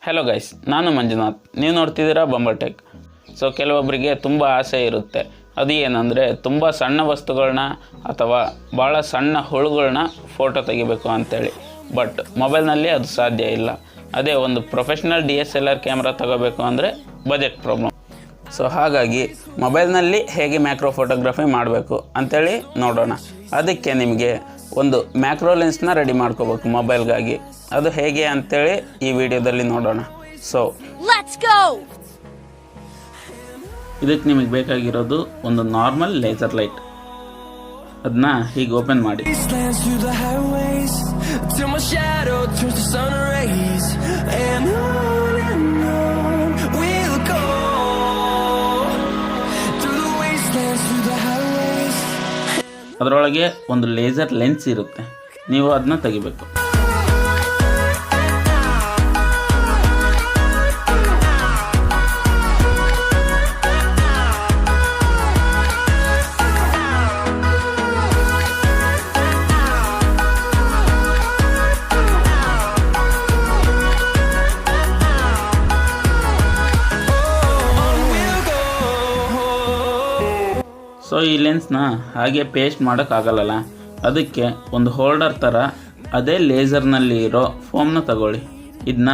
Hello guys, ನಾನು ಮಂಜುನಾಥ್. ನೀವು ನೋಡ್ತಿದ್ದೀರಾ ಬಂಬಲ್ ಟೆಕ್. ಸೊ ಕೆಲವೊಬ್ಬರಿಗೆ ತುಂಬ ಆಸೆ ಇರುತ್ತೆ, ಅದು ಏನಂದರೆ ತುಂಬ ಸಣ್ಣ ವಸ್ತುಗಳನ್ನ ಅಥವಾ ಭಾಳ ಸಣ್ಣ ಹುಳುಗಳನ್ನ ಫೋಟೋ ತೆಗಿಬೇಕು ಅಂಥೇಳಿ. ಬಟ್ ಮೊಬೈಲ್ನಲ್ಲಿ ಅದು ಸಾಧ್ಯ ಇಲ್ಲ. ಅದೇ ಒಂದು ಪ್ರೊಫೆಷ್ನಲ್ DSLR ಕ್ಯಾಮ್ರಾ ತಗೋಬೇಕು ಅಂದರೆ ಬಜೆಟ್ ಪ್ರಾಬ್ಲಮ್. ಸೊ ಹಾಗಾಗಿ ಮೊಬೈಲ್ನಲ್ಲಿ ಹೇಗೆ ಮ್ಯಾಕ್ರೋ ಫೋಟೋಗ್ರಫಿ ಮಾಡಬೇಕು ಅಂಥೇಳಿ ನೋಡೋಣ. ಅದಕ್ಕೆ ನಿಮಗೆ ಒಂದು ಮ್ಯಾಕ್ರೋ ಲೆನ್ಸ್ನ ರೆಡಿ ಮಾಡ್ಕೋಬೇಕು ಮೊಬೈಲ್ಗಾಗಿ. ಅದು ಹೇಗೆ ಅಂತೇಳಿ ಈ ವಿಡಿಯೋದಲ್ಲಿ ನೋಡೋಣ. So let's go. ಇದಕ್ಕೆ ನಿಮಗೆ ಬೇಕಾಗಿರೋದು ಒಂದು ನಾರ್ಮಲ್ ಲೇಸರ್ ಲೈಟ್. ಅದನ್ನ ಹೀಗೆ ಓಪನ್ ಮಾಡಿ. ಅದರೊಳಗೆ ಒಂದು ಲೇಸರ್ ಲೆನ್ಸ್ ಇರುತ್ತೆ, ನೀವು ಅದನ್ನ ತೆಗಿಬೇಕು. ಸೊ ಈ ಲೆನ್ಸ್ನ ಹಾಗೆ ಪೇಸ್ಟ್ ಮಾಡೋಕ್ಕಾಗಲ್ಲ. ಅದಕ್ಕೆ ಒಂದು ಹೋಲ್ಡರ್ ಥರ ಅದೇ ಲೇಸರ್ನಲ್ಲಿ ಇರೋ ಫೋಮ್ನ ತಗೊಳ್ಳಿ. ಇದನ್ನ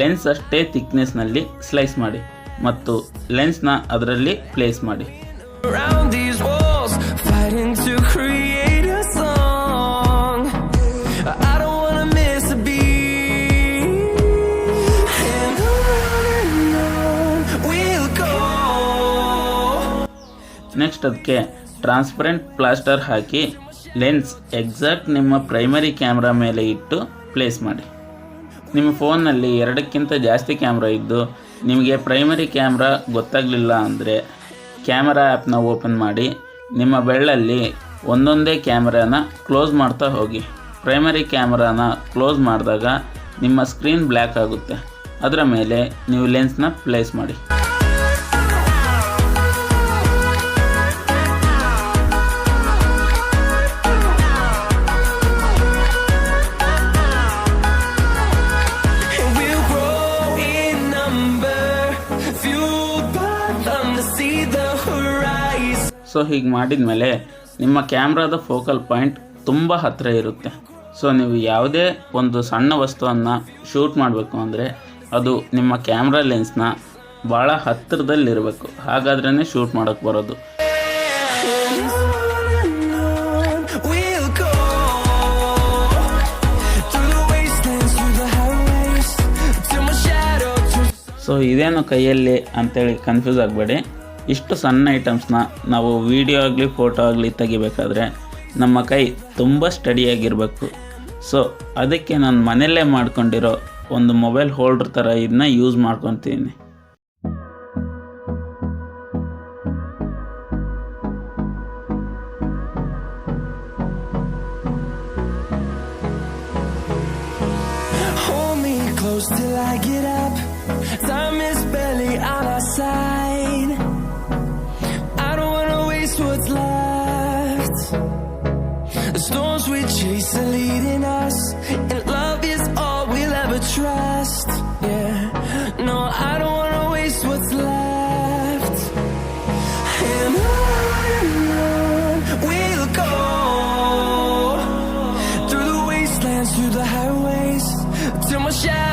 ಲೆನ್ಸ್ ಅಷ್ಟೇ ಥಿಕ್ನೆಸ್ನಲ್ಲಿ ಸ್ಲೈಸ್ ಮಾಡಿ ಮತ್ತು ಲೆನ್ಸ್ನ ಅದರಲ್ಲಿ ಪ್ಲೇಸ್ ಮಾಡಿ. ನೆಕ್ಸ್ಟ್ ಅದಕ್ಕೆ ಟ್ರಾನ್ಸ್ಪರೆಂಟ್ ಪ್ಲಾಸ್ಟರ್ ಹಾಕಿ ಲೆನ್ಸ್ ಎಕ್ಸಾಕ್ಟ್ ನಿಮ್ಮ ಪ್ರೈಮರಿ ಕ್ಯಾಮ್ರಾ ಮೇಲೆ ಇಟ್ಟು ಪ್ಲೇಸ್ ಮಾಡಿ. ನಿಮ್ಮ ಫೋನ್ನಲ್ಲಿ 2ಕ್ಕಿಂತ ಜಾಸ್ತಿ ಕ್ಯಾಮ್ರಾ ಇದ್ದು ನಿಮಗೆ ಪ್ರೈಮರಿ ಕ್ಯಾಮ್ರಾ ಗೊತ್ತಾಗಲಿಲ್ಲ ಅಂದರೆ ಕ್ಯಾಮರಾ ಆ್ಯಪ್ನ ಓಪನ್ ಮಾಡಿ ನಿಮ್ಮ ಬೆರಳಲ್ಲಿ ಒಂದೊಂದೇ ಕ್ಯಾಮ್ರಾನ ಕ್ಲೋಸ್ ಮಾಡ್ತಾ ಹೋಗಿ. ಪ್ರೈಮರಿ ಕ್ಯಾಮ್ರಾನ ಕ್ಲೋಸ್ ಮಾಡಿದಾಗ ನಿಮ್ಮ ಸ್ಕ್ರೀನ್ ಬ್ಲ್ಯಾಕ್ ಆಗುತ್ತೆ. ಅದರ ಮೇಲೆ ನೀವು ಲೆನ್ಸ್ನ ಪ್ಲೇಸ್ ಮಾಡಿ. ಸೊ ಹೀಗೆ ಮಾಡಿದ ಮೇಲೆ ನಿಮ್ಮ ಕ್ಯಾಮ್ರಾದ ಫೋಕಲ್ ಪಾಯಿಂಟ್ ತುಂಬ ಹತ್ತಿರ ಇರುತ್ತೆ. ಸೊ ನೀವು ಯಾವುದೇ ಒಂದು ಸಣ್ಣ ವಸ್ತುವನ್ನು ಶೂಟ್ ಮಾಡಬೇಕು ಅಂದರೆ ಅದು ನಿಮ್ಮ ಕ್ಯಾಮ್ರಾ ಲೆನ್ಸ್ನ ಭಾಳ ಹತ್ತಿರದಲ್ಲಿರಬೇಕು. ಹಾಗಾದ್ರೇ ಶೂಟ್ ಮಾಡೋಕ್ಕೆ ಬರೋದು. ಸೊ ಇದೇನು ಕೈಯಲ್ಲಿ ಅಂತೇಳಿ ಕನ್ಫ್ಯೂಸ್ ಆಗಬೇಡಿ. ಇಷ್ಟು ಸಣ್ಣ ಐಟಮ್ಸ್ನ ನಾವು ವಿಡಿಯೋ ಆಗಲಿ ಫೋಟೋ ಆಗಲಿ ತೆಗಿಬೇಕಾದ್ರೆ ನಮ್ಮ ಕೈ ತುಂಬ ಸ್ಟಡಿಯಾಗಿರಬೇಕು. ಸೊ ಅದಕ್ಕೆ ನಾನು ಮನೆಯಲ್ಲೇ ಮಾಡ್ಕೊಂಡಿರೋ ಒಂದು ಮೊಬೈಲ್ ಹೋಲ್ಡರ್ ಥರ ಇದನ್ನ ಯೂಸ್ ಮಾಡ್ಕೊತೀನಿ. Till I get up, time is barely on our side. I don't wanna waste what's left. The storms we chase are leading us, and love is all we'll ever trust. Yeah, no, I don't wanna waste what's left. And on we'll go, through the wastelands, through the highways, till my shadow